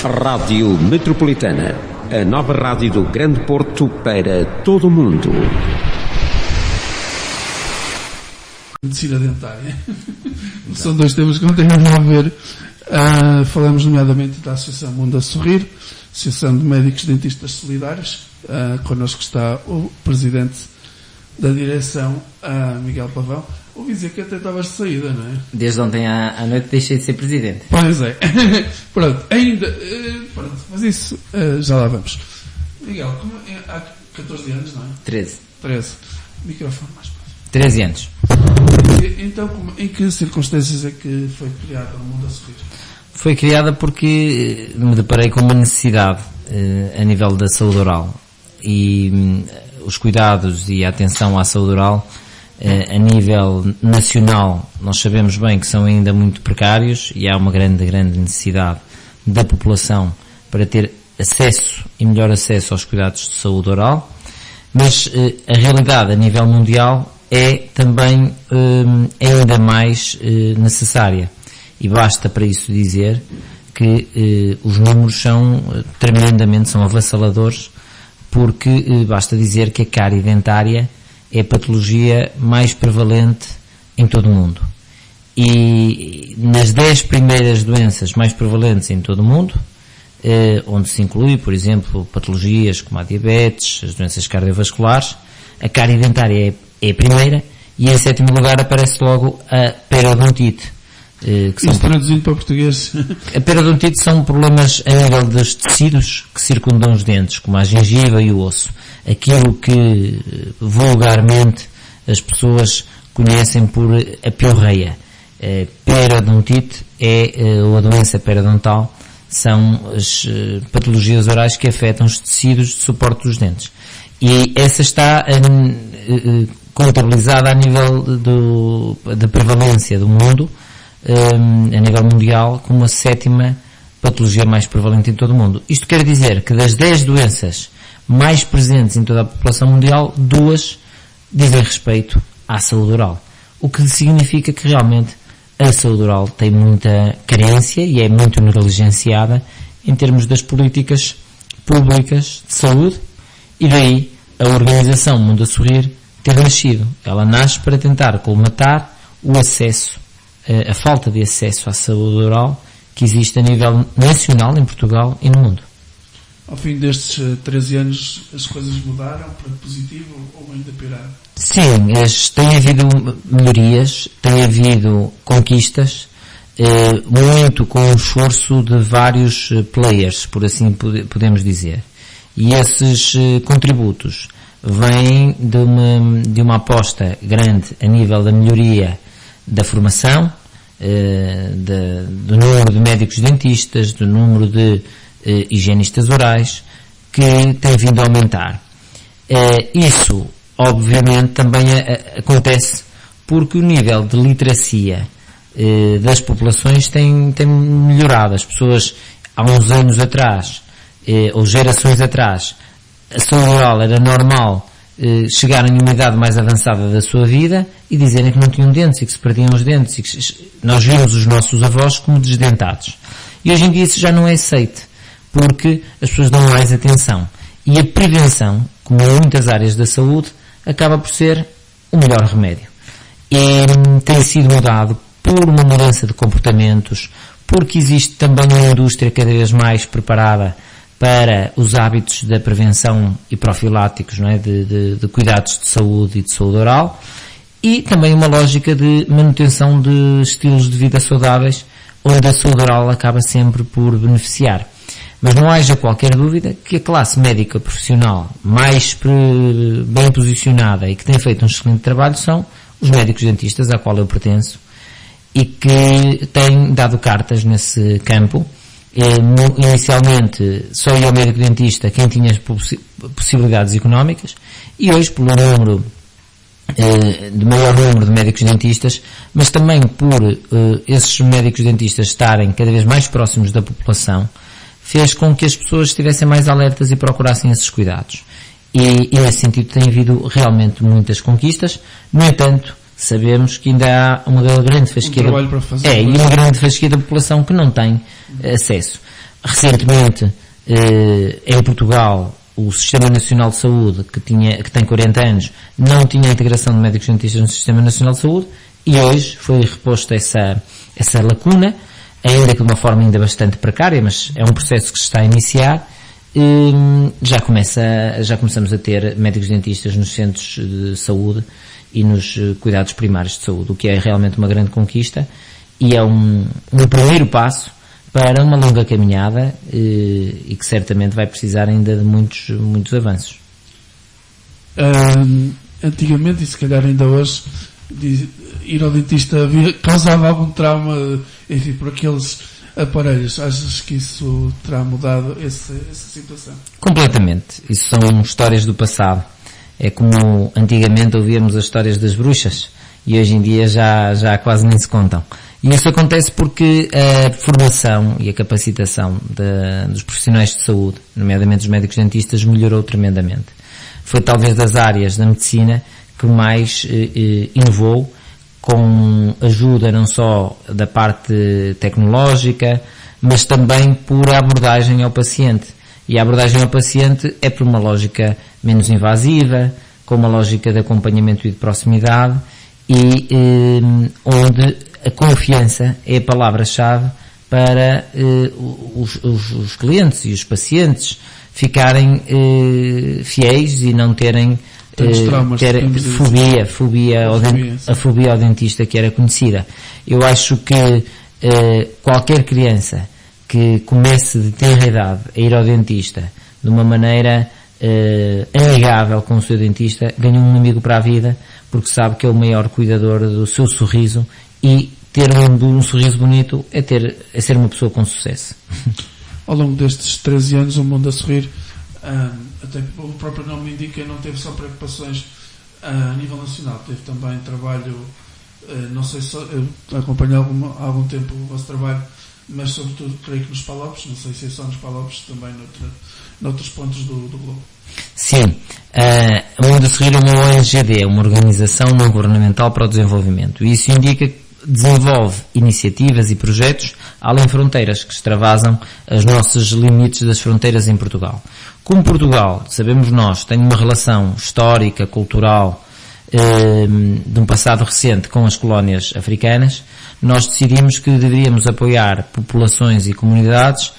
Rádio Metropolitana, a nova rádio do Grande Porto para todo o mundo. Medicina dentária. São dois temas que não têm nada a ver. Falamos nomeadamente da Associação Mundo a Sorrir, Associação de Médicos Dentistas Solidários. Connosco está o Presidente da Direção, Miguel Pavão. Ouvi dizer que até estavas de saída, não é? Desde ontem à noite deixei de ser Presidente. Pois é. Pronto, ainda... pronto, mas isso já lá vamos. Miguel, há 14 anos, não é? 13. Microfone mais próximo. 13 anos. Então, em que circunstâncias é que foi criada o Mundo a Sorrir? Foi criada porque me deparei com uma necessidade a nível da saúde oral. E os cuidados e a atenção à saúde oral a nível nacional, nós sabemos bem que são ainda muito precários e há uma grande necessidade da população para ter acesso e melhor acesso aos cuidados de saúde oral, mas a realidade a nível mundial é também ainda mais necessária, e basta para isso dizer que os números são avassaladores, porque basta dizer que a cárie dentária é a patologia mais prevalente em todo o mundo. E nas 10 primeiras doenças mais prevalentes em todo o mundo, onde se inclui, por exemplo, patologias como a diabetes, as doenças cardiovasculares, a cárie dentária é a primeira, e em 7º lugar aparece logo a periodontite. Isso traduzindo para português. A periodontite são problemas a nível dos tecidos que circundam os dentes, como a gengiva e o osso. Aquilo que vulgarmente as pessoas conhecem por a piorreia. Periodontite ou a doença periodontal são as patologias orais que afetam os tecidos de suporte dos dentes. E essa está contabilizada a nível da prevalência do mundo, a nível mundial, como a 7ª patologia mais prevalente em todo o mundo. Isto quer dizer que das 10 doenças mais presentes em toda a população mundial, 2 dizem respeito à saúde oral. O que significa que realmente a saúde oral tem muita carência e é muito negligenciada em termos das políticas públicas de saúde, e daí a organização Mundo a Sorrir ter nascido. Ela nasce para tentar colmatar o acesso, a falta de acesso à saúde oral que existe a nível nacional em Portugal e no mundo. Ao fim destes 13 anos, as coisas mudaram para positivo ou ainda pioraram? Sim, tem havido melhorias, tem havido conquistas, muito com o esforço de vários players, por assim podemos dizer. E esses contributos vêm de uma aposta grande a nível da melhoria da formação, do número de médicos dentistas, do número de higienistas orais, que tem vindo a aumentar. Isso, obviamente, também acontece porque o nível de literacia das populações tem melhorado. As pessoas, há uns anos atrás, ou gerações atrás, a saúde oral era normal chegarem a uma idade mais avançada da sua vida e dizerem que não tinham dentes e que se perdiam os dentes, e que nós vimos os nossos avós como desdentados. E hoje em dia isso já não é aceito, porque as pessoas dão mais atenção. E a prevenção, como em muitas áreas da saúde, acaba por ser o melhor remédio. E tem sido mudado por uma mudança de comportamentos, porque existe também uma indústria cada vez mais preparada para os hábitos da prevenção e profiláticos, não é? de cuidados de saúde e de saúde oral, e também uma lógica de manutenção de estilos de vida saudáveis, onde a saúde oral acaba sempre por beneficiar. Mas não haja qualquer dúvida que a classe médica profissional mais bem posicionada e que tem feito um excelente trabalho são os médicos dentistas, à qual eu pertenço, e que têm dado cartas nesse campo. Inicialmente só ia ao médico dentista quem tinha as possibilidades económicas, e hoje, pelo número de maior número de médicos dentistas, mas também por esses médicos dentistas estarem cada vez mais próximos da população, fez com que as pessoas estivessem mais alertas e procurassem esses cuidados. E nesse sentido tem havido realmente muitas conquistas. No entanto, sabemos que ainda há uma grande fasquia e uma grande fasquia da população que não tem acesso. Recentemente, em Portugal, o Sistema Nacional de Saúde, que tem 40 anos, não tinha a integração de médicos dentistas no Sistema Nacional de Saúde, e hoje foi reposta essa lacuna, ainda que de uma forma ainda bastante precária, mas é um processo que se está a iniciar. Já começamos a ter médicos dentistas nos centros de saúde e nos cuidados primários de saúde, o que é realmente uma grande conquista e é um primeiro passo para uma longa caminhada e que certamente vai precisar ainda de muitos avanços. Antigamente, e se calhar ainda hoje, ir ao dentista causava algum trauma, enfim, por aqueles aparelhos. Achas que isso terá mudado essa situação? Completamente. Isso são histórias do passado. É como antigamente ouvíamos as histórias das bruxas e hoje em dia já quase nem se contam. E isso acontece porque a formação e a capacitação dos profissionais de saúde, nomeadamente os médicos dentistas, melhorou tremendamente. Foi talvez das áreas da medicina que mais inovou, com ajuda não só da parte tecnológica, mas também por a abordagem ao paciente. E a abordagem ao paciente é por uma lógica menos invasiva, com uma lógica de acompanhamento e de proximidade, e onde a confiança é a palavra-chave para os clientes e os pacientes ficarem fiéis e não terem a fobia ao dentista que era conhecida. Eu acho que qualquer criança que comece de tenra idade a ir ao dentista de uma maneira amigável com o seu dentista ganha um amigo para a vida, porque sabe que é o maior cuidador do seu sorriso, e ter um sorriso bonito é ser uma pessoa com sucesso. Ao longo destes 13 anos, o Mundo a Sorrir, até o próprio nome indica, não teve só preocupações a nível nacional, teve também trabalho, não sei se acompanhei há algum tempo o vosso trabalho, mas sobretudo creio que nos Palopes, não sei se é só nos Palopes, também noutros pontos do globo. Sim, o Mundo a Sorrir é uma ONGD, uma organização não governamental para o desenvolvimento, e isso indica que desenvolve iniciativas e projetos além fronteiras, que extravasam os nossos limites das fronteiras em Portugal. Como Portugal, sabemos nós, tem uma relação histórica, cultural, de um passado recente com as colónias africanas, nós decidimos que deveríamos apoiar populações e comunidades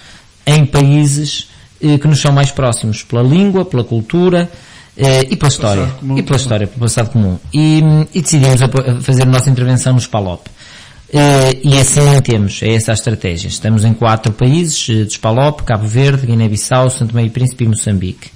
em países que nos são mais próximos, pela língua, pela cultura e pela história, pelo passado comum. E decidimos fazer a nossa intervenção nos PALOP. E assim temos, é essa a estratégia. Estamos em 4 países, dos PALOP, Cabo Verde, Guiné-Bissau, São Tomé e Príncipe e Moçambique.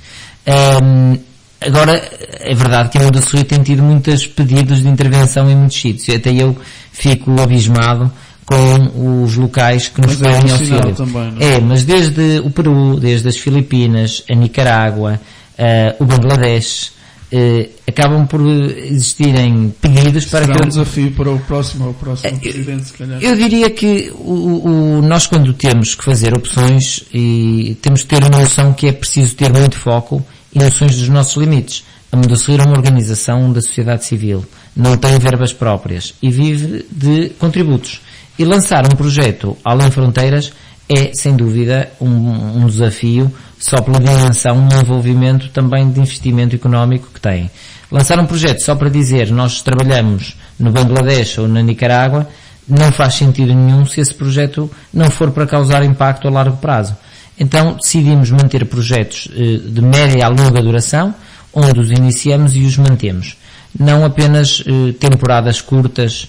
Agora, é verdade que a Mundo a Sorrir tem tido muitos pedidos de intervenção em muitos sítios, e até eu fico abismado com os locais que nos pedem auxílio. Também, não é? Mas desde o Peru, desde as Filipinas, a Nicarágua, o Bangladesh, acabam por existirem pedidos para que... Será um desafio para o próximo presidente, se calhar. Eu diria que nós, quando temos que fazer opções, e temos que ter uma noção que é preciso ter muito foco e noções dos nossos limites. A Mundo a Sorrir é uma organização da sociedade civil, não tem verbas próprias e vive de contributos. E lançar um projeto além fronteiras é, sem dúvida, um desafio, só pela dimensão e envolvimento também de investimento económico que tem. Lançar um projeto só para dizer nós trabalhamos no Bangladesh ou na Nicarágua não faz sentido nenhum se esse projeto não for para causar impacto a largo prazo. Então decidimos manter projetos de média a longa duração, onde os iniciamos e os mantemos. Não apenas temporadas curtas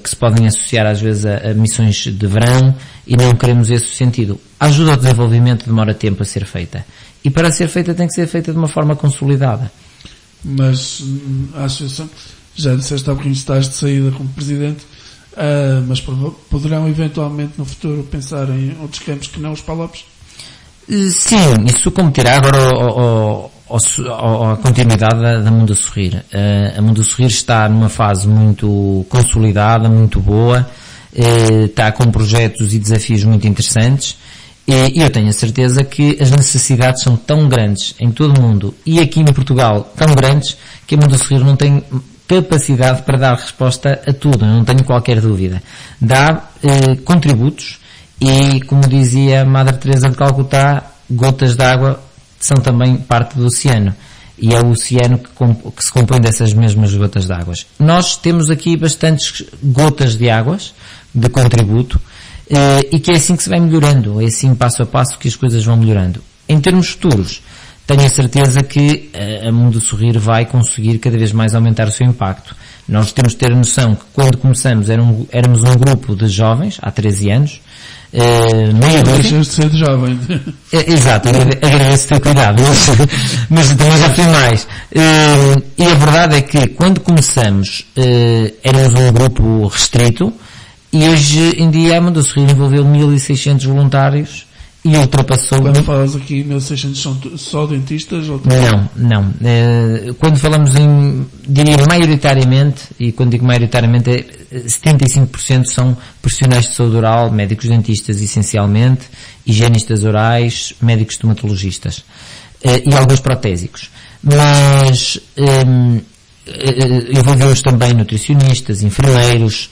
que se podem associar às vezes a missões de verão, e não queremos esse sentido. A ajuda ao desenvolvimento demora tempo a ser feita. E para ser feita tem que ser feita de uma forma consolidada. Mas a associação, já disseste há bocadinho, estás de saída como presidente, mas poderão eventualmente no futuro pensar em outros campos que não os PALOPs? Sim, isso competirá agora a continuidade da Mundo a Sorrir. A Mundo a Sorrir está numa fase muito consolidada, muito boa, está com projetos e desafios muito interessantes, e eu tenho a certeza que as necessidades são tão grandes em todo o mundo e aqui em Portugal tão grandes que a Mundo a Sorrir não tem capacidade para dar resposta a tudo, não tenho qualquer dúvida. Dá contributos e, como dizia a Madre Teresa de Calcutá, gotas de água são também parte do oceano. E é o oceano que se compõe dessas mesmas gotas de águas. Nós temos aqui bastantes gotas de águas, de contributo, e que é assim que se vai melhorando, é assim passo a passo que as coisas vão melhorando. Em termos futuros, tenho a certeza que a Mundo Sorrir vai conseguir cada vez mais aumentar o seu impacto. Nós temos de ter a noção que quando começamos éramos um grupo de jovens, há 13 anos, deixas de ser de jovem. Exato, agradeço ter cuidado, mas também já fui mais. E a verdade é que quando começamos éramos um grupo restrito e hoje em dia a Mundo Sorrir envolveu 1.600 voluntários e ultrapassou... Quando falas aqui 1.600 são só dentistas? Ou Não. Quando falamos diria maioritariamente, e quando digo maioritariamente 75% são profissionais de saúde oral, médicos dentistas essencialmente, higienistas orais, médicos estomatologistas e alguns protésicos. Mas envolvemos também nutricionistas, enfermeiros,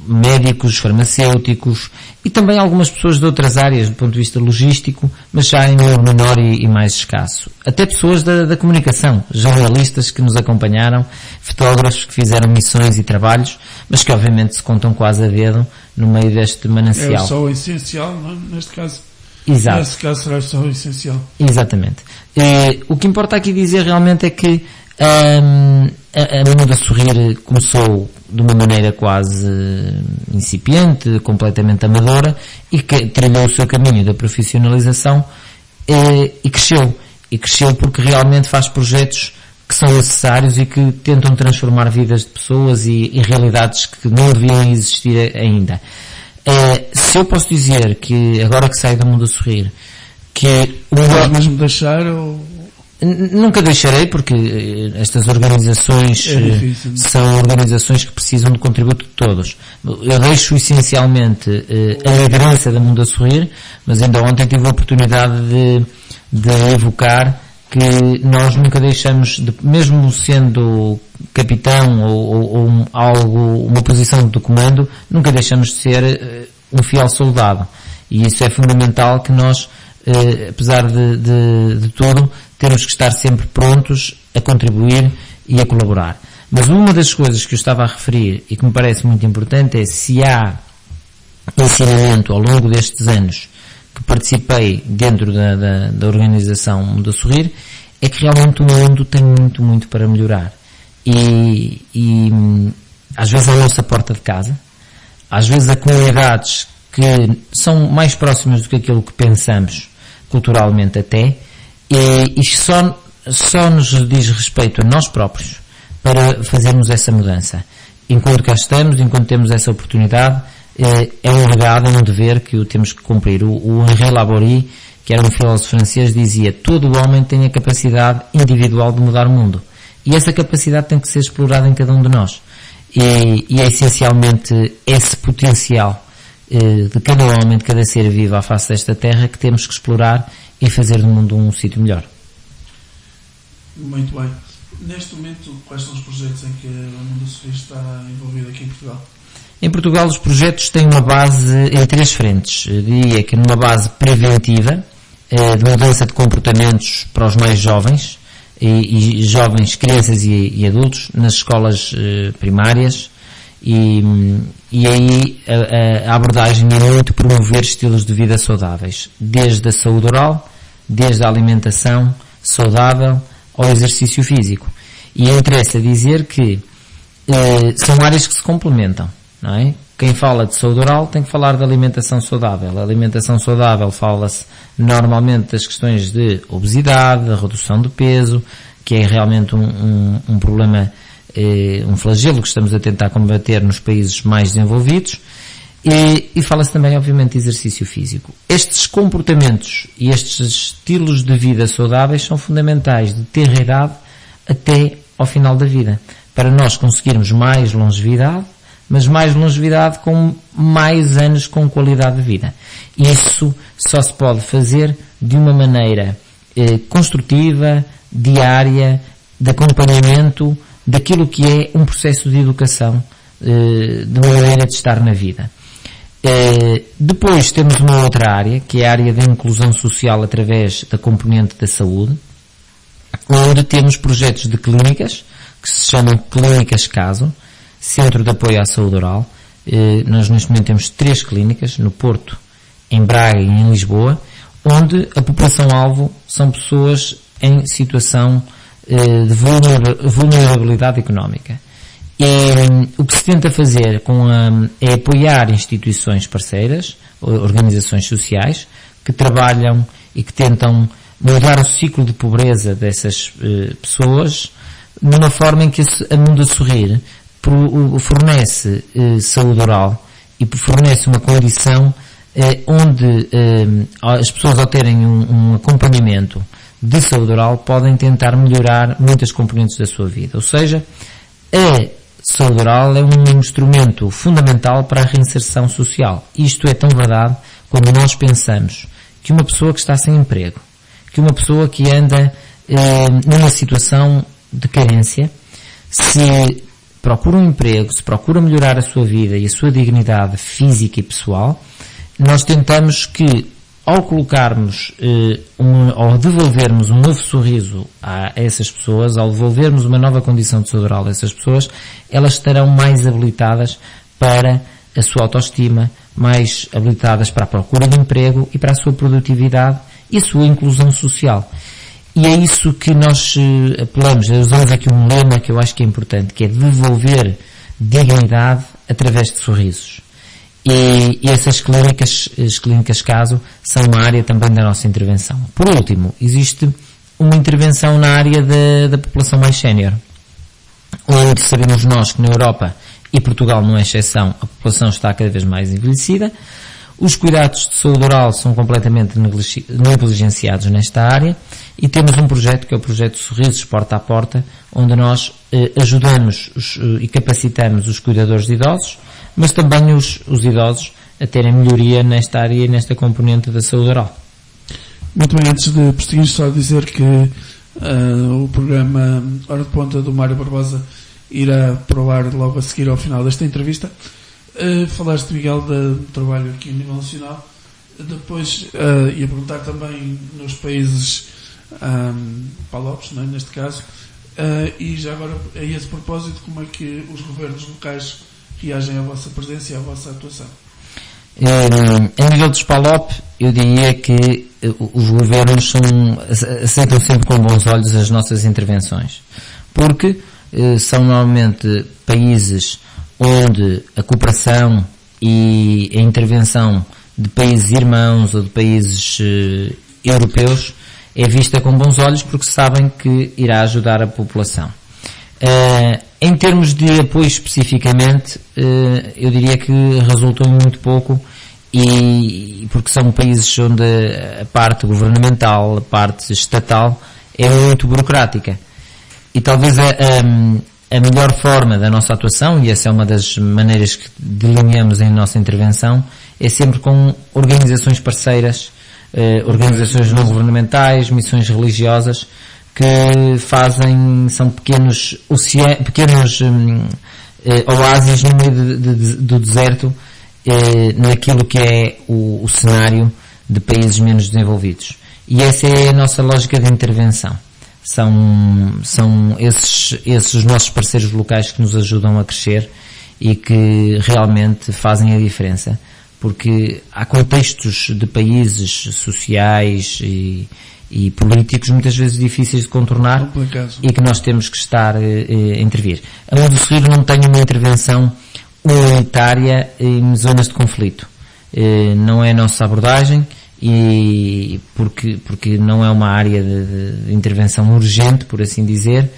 médicos, farmacêuticos e também algumas pessoas de outras áreas do ponto de vista logístico, mas já em número menor e mais escasso. Até pessoas da comunicação, jornalistas que nos acompanharam, fotógrafos que fizeram missões e trabalhos, mas que obviamente se contam quase a dedo no meio deste manancial. É só o essencial, não é? Neste caso. Exato. Neste caso será só o essencial. Exatamente. O que importa aqui dizer realmente é que a Mundo Sorrir começou de uma maneira quase incipiente, completamente amadora, e que trilhou o seu caminho da profissionalização e cresceu. E cresceu porque realmente faz projetos que são necessários e que tentam transformar vidas de pessoas e realidades que não deviam existir ainda. Se eu posso dizer que, agora que saio do Mundo Sorrir, que... Vais mesmo deixar ou... Nunca deixarei, porque estas organizações são organizações que precisam de contributo de todos. Eu deixo essencialmente a liderança da Mundo Sorrir, mas ainda ontem tive a oportunidade de evocar que nós nunca deixamos, mesmo sendo capitão ou uma posição de comando, nunca deixamos de ser um fiel soldado. E isso é fundamental, que nós, apesar de tudo, temos que estar sempre prontos a contribuir e a colaborar. Mas uma das coisas que eu estava a referir e que me parece muito importante é, se há ensinamento ao longo destes anos que participei dentro da organização Mundo Sorrir, é que realmente o mundo tem muito, muito para melhorar. E às vezes à nossa porta de casa, às vezes a comunidades que são mais próximas do que aquilo que pensamos, culturalmente até, e só nos diz respeito a nós próprios para fazermos essa mudança. Enquanto cá estamos, enquanto temos essa oportunidade, é um legado, é um dever que o temos que cumprir. O Henri Laborie, que era um filósofo francês, dizia: todo homem tem a capacidade individual de mudar o mundo. E essa capacidade tem que ser explorada em cada um de nós. E é essencialmente esse potencial de cada homem, de cada ser vivo à face desta terra, que temos que explorar e fazer do mundo um sítio melhor. Muito bem. Neste momento, quais são os projetos em que a Mundo Sorrir está envolvida aqui em Portugal? Em Portugal, os projetos têm uma base em 3 frentes. Eu diria que numa base preventiva, de mudança de comportamentos para os mais jovens, e jovens, crianças e adultos, nas escolas primárias, e aí a abordagem é muito promover estilos de vida saudáveis, desde a saúde oral, desde a alimentação saudável ao exercício físico. E interessa dizer que são áreas que se complementam, não é? Quem fala de saúde oral tem que falar de alimentação saudável. A alimentação saudável fala-se normalmente das questões de obesidade, da redução de peso, que é realmente um problema, um flagelo que estamos a tentar combater nos países mais desenvolvidos, e fala-se também, obviamente, de exercício físico. Estes comportamentos e estes estilos de vida saudáveis são fundamentais de tenra idade até ao final da vida, para nós conseguirmos mais longevidade, mas mais longevidade com mais anos com qualidade de vida. Isso só se pode fazer de uma maneira construtiva, diária de acompanhamento daquilo que é um processo de educação, de uma maneira de estar na vida. Depois temos uma outra área, que é a área da inclusão social através da componente da saúde, onde temos projetos de clínicas, que se chamam Clínicas Caso, Centro de Apoio à Saúde Oral. Nós neste momento temos 3 clínicas, no Porto, em Braga e em Lisboa, onde a população-alvo são pessoas em situação de vulnerabilidade económica. E o que se tenta fazer é apoiar instituições parceiras, organizações sociais, que trabalham e que tentam mudar o ciclo de pobreza dessas pessoas, de uma forma em que a Mundo a Sorrir fornece saúde oral e fornece uma condição onde as pessoas, ao terem um acompanhamento de saúde oral, podem tentar melhorar muitas componentes da sua vida. Ou seja, a saúde oral é um instrumento fundamental para a reinserção social. Isto é tão verdade quando nós pensamos que uma pessoa que está sem emprego, que uma pessoa que anda numa situação de carência, se procura um emprego, se procura melhorar a sua vida e a sua dignidade física e pessoal, nós tentamos que, ao colocarmos ou devolvermos um novo sorriso a essas pessoas, ao devolvermos uma nova condição de saúde oral a essas pessoas, elas estarão mais habilitadas para a sua autoestima, mais habilitadas para a procura de emprego e para a sua produtividade e a sua inclusão social. E é isso que nós apelamos. Usamos aqui um lema que eu acho que é importante, que é devolver dignidade através de sorrisos. E essas clínicas, as Clínicas Caso, são uma área também da nossa intervenção. Por último, existe uma intervenção na área da população mais sénior, onde sabemos nós que na Europa, e Portugal não é exceção, a população está cada vez mais envelhecida. Os cuidados de saúde oral são completamente negligenciados nesta área e temos um projeto que é o projeto Sorrisos Porta a Porta, onde nós ajudamos e capacitamos os cuidadores de idosos, mas também os idosos a terem melhoria nesta área e nesta componente da saúde oral. Muito bem, antes de prosseguir, só dizer que o programa Hora de Ponta do Mário Barbosa irá para o ar logo a seguir ao final desta entrevista. Falaste, Miguel, do trabalho aqui a nível nacional. Depois ia perguntar também nos países palopes, não é, neste caso, e já agora, a esse propósito, como é que os governos locais reagem à vossa presença e à vossa atuação? A nível dos PALOP, eu diria que os governos aceitam sempre com bons olhos as nossas intervenções, porque são normalmente países onde a cooperação e a intervenção de países irmãos ou de países europeus é vista com bons olhos, porque sabem que irá ajudar a população. Em termos de apoio especificamente, eu diria que resultou muito pouco, e porque são países onde a parte governamental, a parte estatal é muito burocrática. E talvez a melhor forma da nossa atuação, e essa é uma das maneiras que delineamos em nossa intervenção, é sempre com organizações parceiras, organizações não governamentais, missões religiosas, que são pequenos oásis no meio do deserto, naquilo que é o cenário de países menos desenvolvidos. E essa é a nossa lógica de intervenção. São esses os nossos parceiros locais que nos ajudam a crescer e que realmente fazem a diferença, porque há contextos de países sociais e políticos muitas vezes difíceis de contornar e que nós temos que estar a intervir. A Mundo a Sorrir não tem uma intervenção humanitária em zonas de conflito. Não é a nossa abordagem, e porque não é uma área de intervenção urgente, por assim dizer,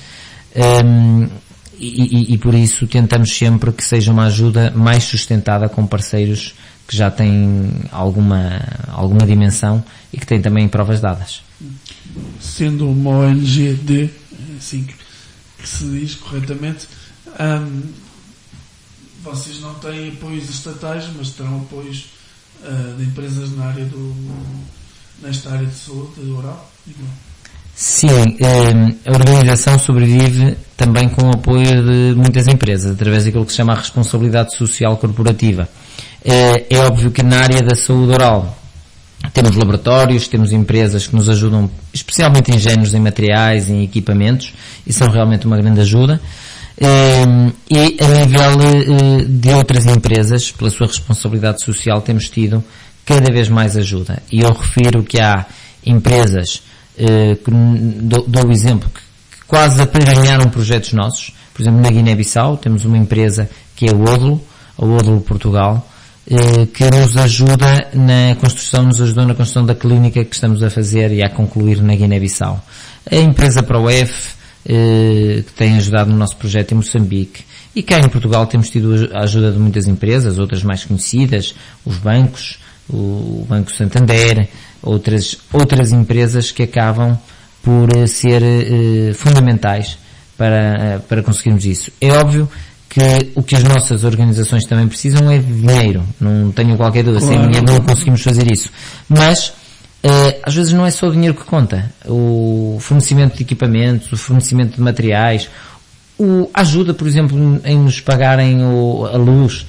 e por isso tentamos sempre que seja uma ajuda mais sustentada com parceiros que já têm alguma dimensão e que têm também provas dadas. Sendo uma ONG assim que se diz corretamente, vocês não têm apoios estatais, mas terão apoios de empresas nesta área de saúde oral? Sim, a organização sobrevive também com o apoio de muitas empresas, através daquilo que se chama a responsabilidade social corporativa. É óbvio que na área da saúde oral temos laboratórios, temos empresas que nos ajudam, especialmente ingênuos em materiais, em equipamentos, e são realmente uma grande ajuda. E a nível de outras empresas, pela sua responsabilidade social, temos tido cada vez mais ajuda. E eu refiro que há empresas, que dou o exemplo, que quase apadrinharam projetos nossos. Por exemplo, na Guiné-Bissau temos uma empresa que é a Odlo Portugal, que nos ajuda na construção, nos ajudou na construção da clínica que estamos a fazer e a concluir na Guiné-Bissau. A empresa ProF, que tem ajudado no nosso projeto em Moçambique. E cá em Portugal temos tido a ajuda de muitas empresas, outras mais conhecidas, os bancos, o Banco Santander, outras empresas que acabam por ser fundamentais para conseguirmos isso. É óbvio que o que as nossas organizações também precisam é de dinheiro, não tenho qualquer dúvida, sem dinheiro não conseguimos fazer isso. Mas às vezes não é só o dinheiro que conta, o fornecimento de equipamentos, o fornecimento de materiais, a ajuda, por exemplo, em nos pagarem a luz,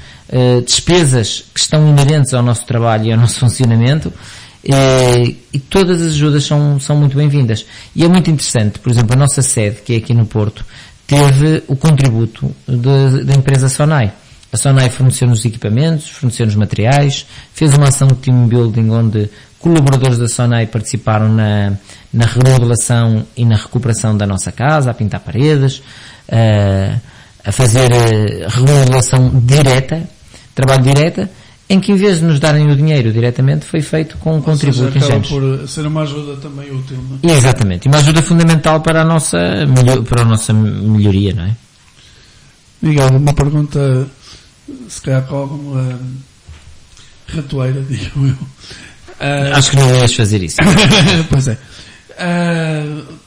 despesas que estão inerentes ao nosso trabalho e ao nosso funcionamento, e todas as ajudas são muito bem-vindas. E é muito interessante, por exemplo, a nossa sede, que é aqui no Porto, teve o contributo da empresa Sonai. A Sonai forneceu-nos equipamentos, forneceu-nos materiais, fez uma ação de team building onde colaboradores da Sonai participaram na remodelação e na recuperação da nossa casa, a pintar paredes, a fazer remodelação direta, trabalho direta, em que em vez de nos darem o dinheiro diretamente, foi feito com um contributo em acaba por ser uma ajuda também útil, não é? Exatamente, e uma ajuda fundamental para a nossa melhoria, não é? Miguel, uma pergunta, se calhar com alguma ratoeira, digo eu. Acho que não ias fazer isso. Pois é.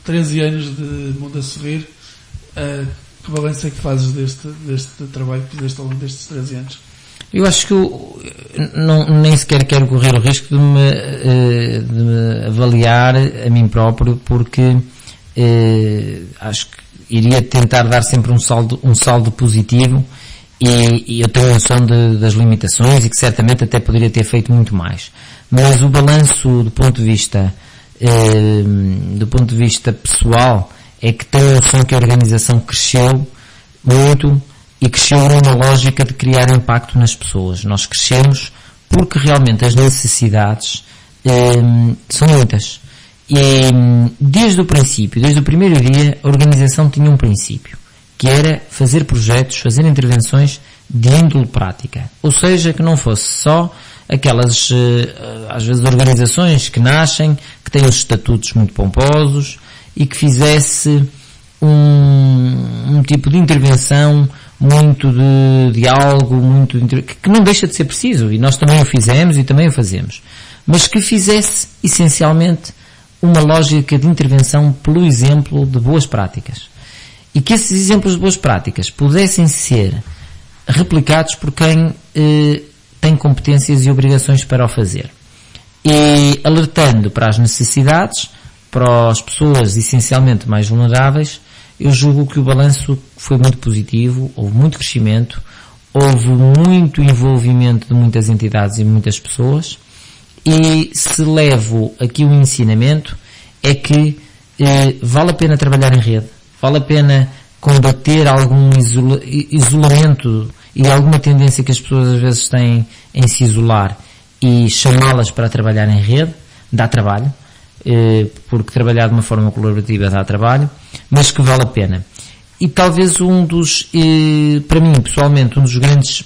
13 anos de Mundo a Sorrir, que balanço é que fazes deste trabalho que fizeste ao longo destes 13 anos? Eu acho que nem sequer quero correr o risco de me avaliar a mim próprio, porque acho que iria tentar dar sempre um saldo positivo, e eu tenho noção das limitações e que certamente até poderia ter feito muito mais. Mas o balanço do ponto de vista pessoal é que tenho noção que a organização cresceu muito, e cresceu numa lógica de criar impacto nas pessoas. Nós crescemos porque realmente as necessidades são muitas. E desde o princípio, desde o primeiro dia, a organização tinha um princípio, que era fazer projetos, fazer intervenções de índole prática. Ou seja, que não fosse só aquelas, às vezes, organizações que nascem, que têm os estatutos muito pomposos, e que fizesse um tipo de intervenção muito de diálogo, que não deixa de ser preciso, e nós também o fizemos e também o fazemos, mas que fizesse essencialmente uma lógica de intervenção pelo exemplo de boas práticas, e que esses exemplos de boas práticas pudessem ser replicados por quem tem competências e obrigações para o fazer, e alertando para as necessidades, para as pessoas essencialmente mais vulneráveis. Eu julgo que o balanço foi muito positivo, houve muito crescimento, houve muito envolvimento de muitas entidades e muitas pessoas, e se levo aqui um ensinamento é que vale a pena trabalhar em rede, vale a pena combater algum isolamento e alguma tendência que as pessoas às vezes têm em se isolar, e chamá-las para trabalhar em rede dá trabalho, porque trabalhar de uma forma colaborativa dá trabalho, mas que vale a pena. E talvez para mim pessoalmente, um dos grandes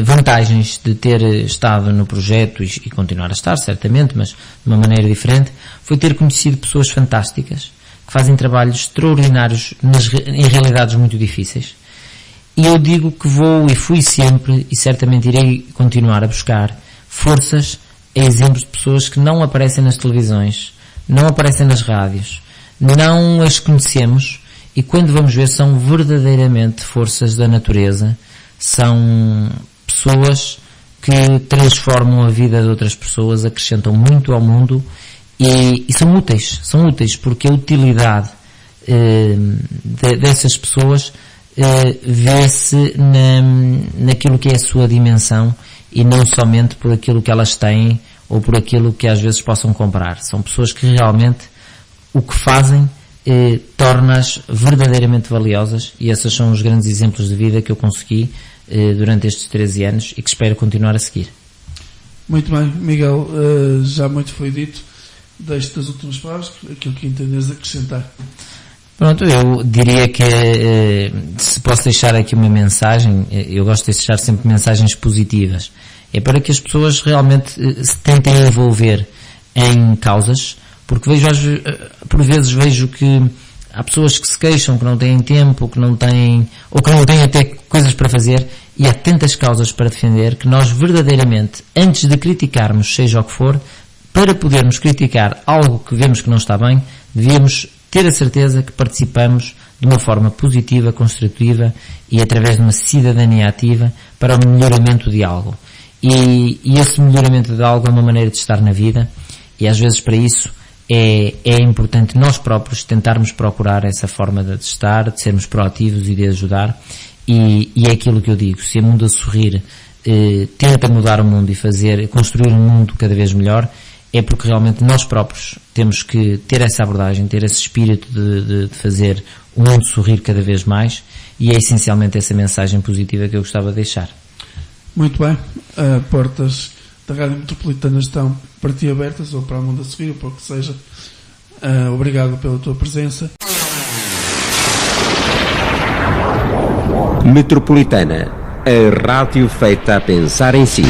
vantagens de ter estado no projeto e continuar a estar, certamente, mas de uma maneira diferente, foi ter conhecido pessoas fantásticas que fazem trabalhos extraordinários em realidades muito difíceis. E eu digo que vou e fui sempre, e certamente irei continuar a buscar forças, exemplos de pessoas que não aparecem nas televisões, não aparecem nas rádios, não as conhecemos, e quando vamos ver são verdadeiramente forças da natureza, são pessoas que transformam a vida de outras pessoas, acrescentam muito ao mundo E são úteis porque a utilidade dessas pessoas vê-se naquilo que é a sua dimensão e não somente por aquilo que elas têm ou por aquilo que às vezes possam comprar. São pessoas que realmente o que fazem torna-as verdadeiramente valiosas, e esses são os grandes exemplos de vida que eu consegui durante estes 13 anos e que espero continuar a seguir. Muito bem, Miguel, já muito foi dito. Deixo-te as últimas palavras, aquilo que entenderes acrescentar. Pronto, eu diria que se posso deixar aqui uma mensagem, eu gosto de deixar sempre mensagens positivas, é para que as pessoas realmente se tentem envolver em causas, porque por vezes vejo que há pessoas que se queixam que não têm tempo, que não têm até coisas para fazer, e há tantas causas para defender que nós verdadeiramente, antes de criticarmos seja o que for, para podermos criticar algo que vemos que não está bem, devíamos ter a certeza que participamos de uma forma positiva, construtiva e através de uma cidadania ativa para o melhoramento de algo. E esse melhoramento de algo é uma maneira de estar na vida, e às vezes para isso é importante nós próprios tentarmos procurar essa forma de estar, de sermos proativos e de ajudar, e é aquilo que eu digo: se a Mundo a Sorrir tenta mudar o mundo e construir um mundo cada vez melhor, é porque realmente nós próprios temos que ter essa abordagem, ter esse espírito de fazer o mundo sorrir cada vez mais, e é essencialmente essa mensagem positiva que eu gostava de deixar. Muito bem, portas da Rádio Metropolitana estão para ti abertas, ou para o Mundo a Sorrir, ou para o que seja. Obrigado pela tua presença. Metropolitana, a rádio feita a pensar em si.